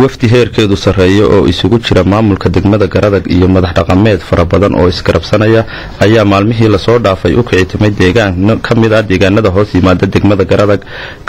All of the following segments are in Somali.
wafdi heerkeedu sareeyo oo isugu jira maamulka degmada garadag iyo madax dhaqameed fara badan oo iskarabsanaya ayaa maalmihii la soo dhaafay u kicitimay deegaan kamid ah deegaanada hoos yimaada degmada garadag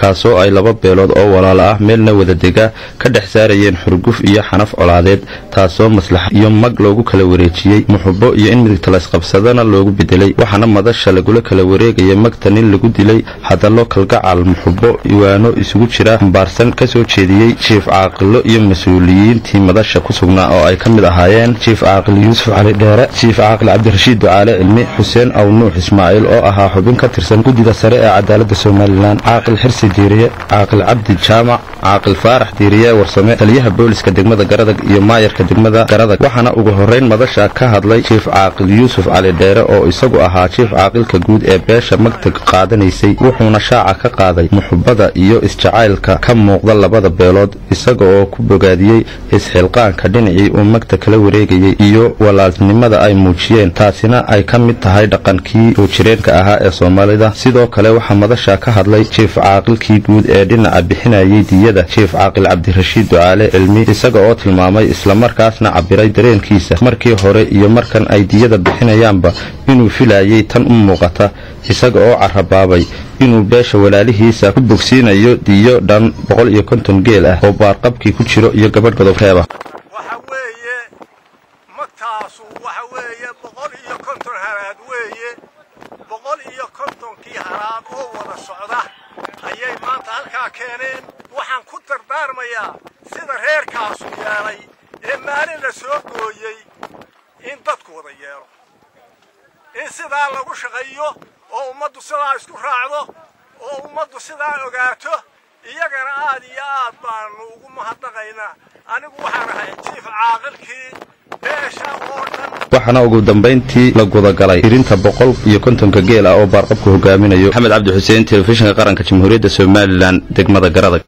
kaasoo ay laba beelood oo walaalo ah meelna wada dega ka dhex saarayeen xurguf iyo xanaf colaadeed taasoo maslax iyo mag loogu kala wareejiyay muxubo iyo in midigta la isqabsadana loogu bedelay waxaana madasha lagula kala wareegaya magta nin lagu dilay hadallo kalgacal muxubo iwaano isugu jira xambaarsan kasoo jeediyey jiif caaqilo مسؤولينتي مدشة كسبنا أو أي كم الأهايين شيف عاقل يوسف علي دارة شيف عاقل عبد الرشيد على علمي حسين أو نوح إسماعيل أو أها حبين كترسن قد إذا سرقة عدالة السوماليلان عاقل حرس ديرية عاقل عبد الجامع عاقل فارح ديرية ورسماء تليها بوليس كدقمة جردق يماير كدقمة جردق وحنا أجهرين مدشة كهدلي شيف عاقل يوسف علي دارة أو إسقوا أها شيف عاقل كجود إباشة مكتب قادن يسي وحنا شاعة كقاضي محبذة إيو إستعائل كم مقدل بذا بيلود إسقوا bogaadiyay isxilqaanka dhinacii uu magta kala wareegayay iyo walaalnimada ay muujiyeen taasina ay ka mid tahay dhaqankii soo jireenka ahaa ee Soomaalida sidoo kale waxa madasha ka hadlay jiif caaqilkii guud ee dhinaca bixinayay diyada jiif caaqil Cabdi Rashiid Ducaale cilmi isaga oo tilmaamay isla markaasna cabiray dareenkiisa markii hore iyo markan ay diyada bixinayaanba inuu filayay tan u muuqata isaga oo carabaabay inuu beesha walaalihiisa ku bogsiinayo diyo dhan 150 geel ah oo baarqabkii ku jiro iyo gabadh godob reeba waxa weeye magtaasu waxa weeye 150 haraad weeye 150 kii haraad oo wada socda ayay maanta halka keeneen waxaan ku dardaarmayaa sida reerkaasu yeelay ee maalin la soo gooyay in dadku wada yeelo in sidaa lagu shaqeeyo oo ummaddu sidaa isku raacdo oo ummaddu sidaa ogaato iyagana aad iyo aad baan ugu mahadnaqaynaa anigu waxaan ahay jiif caaqilkii beesha oo dhan waxana ugu dambeyntii la guda galay irinta 150 geel ah oo baarqabku hogaaminayo Maxamed Cabdi Xuseen telefishinka qaranka Jamhuuriyadda Soomaaliland degmada Garadag